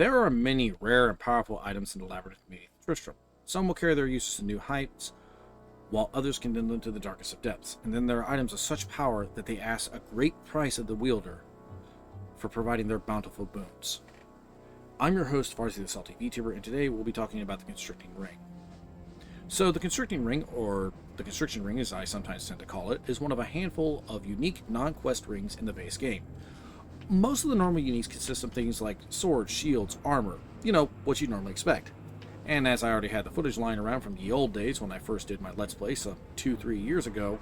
There are many rare and powerful items in the Labyrinth beneath Tristram. Some will carry their uses to new heights, while others condemn them to the darkest of depths. And then there are items of such power that they ask a great price of the wielder for providing their bountiful boons. I'm your host, Farsi the Salty VTuber, and today we'll be talking about the Constricting Ring. So the Constricting Ring, or the Constriction Ring as I sometimes tend to call it, is one of a handful of unique non-quest rings in the base game. Most of the normal uniques consist of things like swords, shields, armor, what you'd normally expect. And as I already had the footage lying around from the old days when I first did my Let's Play some 2-3 years ago,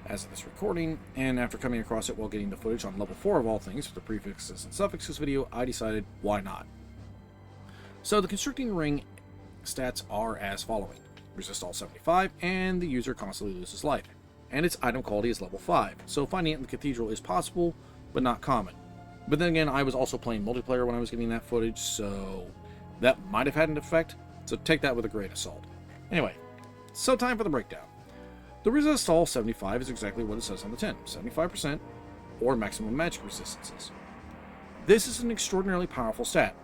as of this recording, and after coming across it while getting the footage on level 4 of all things for the prefixes and suffixes video, I decided, why not? So the Constricting Ring stats are as following. Resist all 75, and the user constantly loses life. And its item quality is level 5, so finding it in the cathedral is possible, but not common. But then again, I was also playing multiplayer when I was getting that footage, so that might have had an effect, so take that with a grain of salt. Anyway, so time for the breakdown. The resist all 75 is exactly what it says on the tin, 75%, or maximum magic resistances. This is an extraordinarily powerful stat.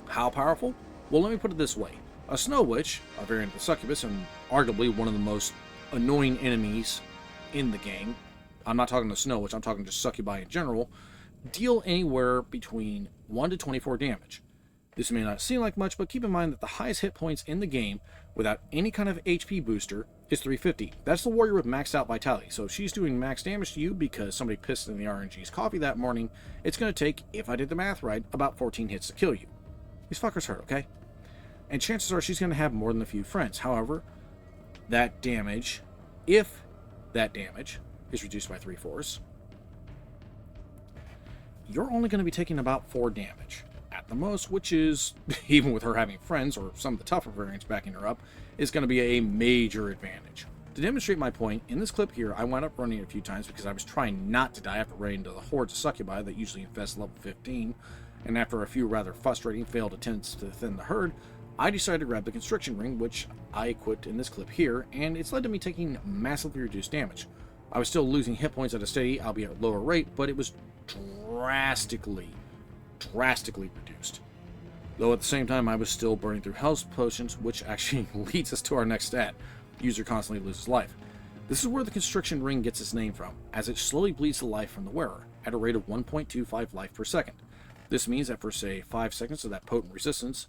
How powerful? Well, let me put it this way. A Snow Witch, a variant of the Succubus, and arguably one of the most annoying enemies in the game, I'm not talking the Snow Witch, I'm talking just Succubi in general, deal anywhere between 1 to 24 damage. This may not seem like much, but keep in mind that the highest hit points in the game, without any kind of HP booster, is 350. That's the warrior with maxed out vitality, so if she's doing max damage to you because somebody pissed in the RNG's coffee that morning, it's going to take, if I did the math right, about 14 hits to kill you. These fuckers hurt, okay? And chances are she's going to have more than a few friends. However, that damage, if that damage is reduced by 3/4, you're only going to be taking about 4 damage at the most, which is, even with her having friends or some of the tougher variants backing her up, is going to be a major advantage. To demonstrate my point, in this clip here, I wound up running it a few times because I was trying not to die after running into the hordes of succubi that usually infest level 15, and after a few rather frustrating failed attempts to thin the herd, I decided to grab the Constriction Ring, which I equipped in this clip here, and it's led to me taking massively reduced damage. I was still losing hit points at a steady, albeit lower rate, but it was drastically reduced. Though at the same time, I was still burning through health potions, which actually leads us to our next stat. User constantly loses life. This is where the Constriction Ring gets its name from, as it slowly bleeds the life from the wearer, at a rate of 1.25 life per second. This means that for, say, 5 seconds of that potent resistance,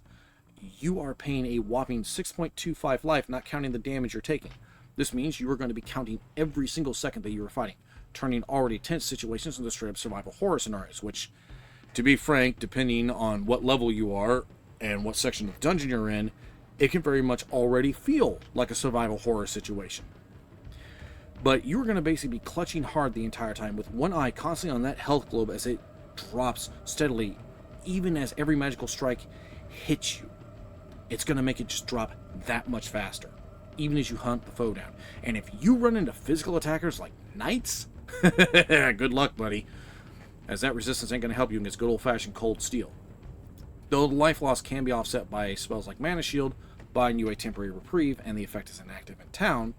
you are paying a whopping 6.25 life, not counting the damage you're taking. This means you are going to be counting every single second that you are fighting, turning already tense situations into straight-up survival horror scenarios, which, to be frank, depending on what level you are and what section of the dungeon you're in, it can very much already feel like a survival horror situation. But you're going to basically be clutching hard the entire time with one eye constantly on that health globe as it drops steadily, even as every magical strike hits you. It's going to make it just drop that much faster, even as you hunt the foe down. And if you run into physical attackers like knights, good luck, buddy, as that resistance ain't going to help you against good old-fashioned cold steel. Though the life loss can be offset by spells like Mana Shield, buying you a temporary reprieve, and the effect is inactive in town,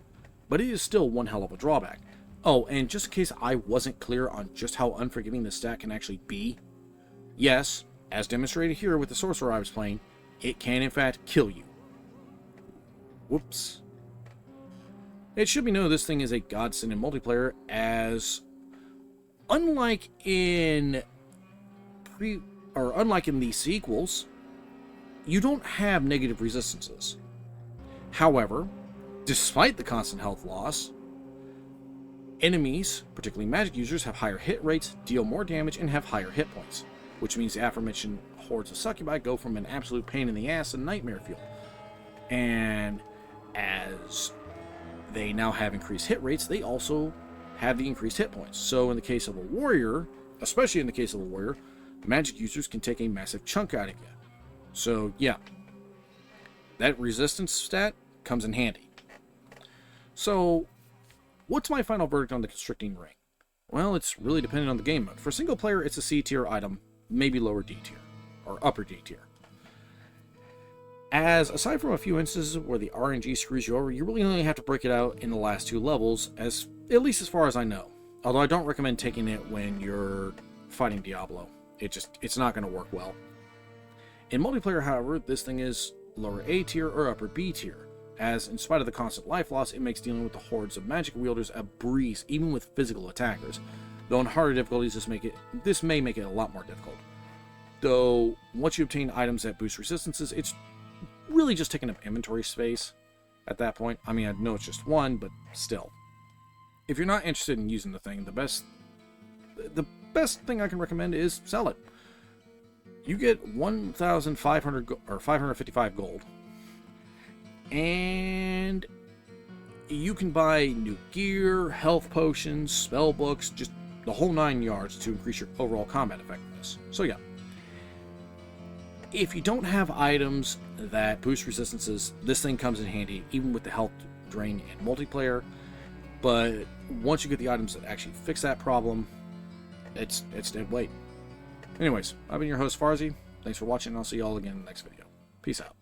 but it is still one hell of a drawback. Oh, and just in case I wasn't clear on just how unforgiving this stat can actually be, yes, as demonstrated here with the sorcerer I was playing, it can in fact kill you. Whoops. It should be known this thing is a godsend in multiplayer, as unlike in the sequels, you don't have negative resistances. However, despite the constant health loss, enemies, particularly magic users, have higher hit rates, deal more damage, and have higher hit points, which means the aforementioned hordes of succubi go from an absolute pain in the ass to nightmare fuel. And as they now have increased hit rates, they also have the increased hit points. So in the case of a warrior, especially in the case of a warrior, magic users can take a massive chunk out of you. So yeah, that resistance stat comes in handy. So what's my final verdict on the Constricting Ring? Well, it's really dependent on the game mode. For single player, it's a C tier item, maybe lower D tier, or upper D tier. As aside from a few instances where the RNG screws you over, you really only have to break it out in the last 2 levels, at least as far as I know. Although I don't recommend taking it when you're fighting Diablo. It's not going to work well. In multiplayer, however, this thing is lower A tier or upper B tier, as in spite of the constant life loss, it makes dealing with the hordes of magic wielders a breeze, even with physical attackers. Though in harder difficulties, this may make it a lot more difficult. Though, once you obtain items that boost resistances, it's really just taking up inventory space at that point. I mean, I know it's just one, but still. If you're not interested in using the thing, the best thing I can recommend is sell it. You get 1,500 or 555 gold, and you can buy new gear, health potions, spell books, just the whole 9 yards to increase your overall combat effectiveness. So yeah, if you don't have items that boost resistances, this thing comes in handy, even with the health drain in multiplayer. But once you get the items that actually fix that problem, it's dead weight. Anyways, I've been your host, Farzi. Thanks for watching, and I'll see you all again in the next video. Peace out.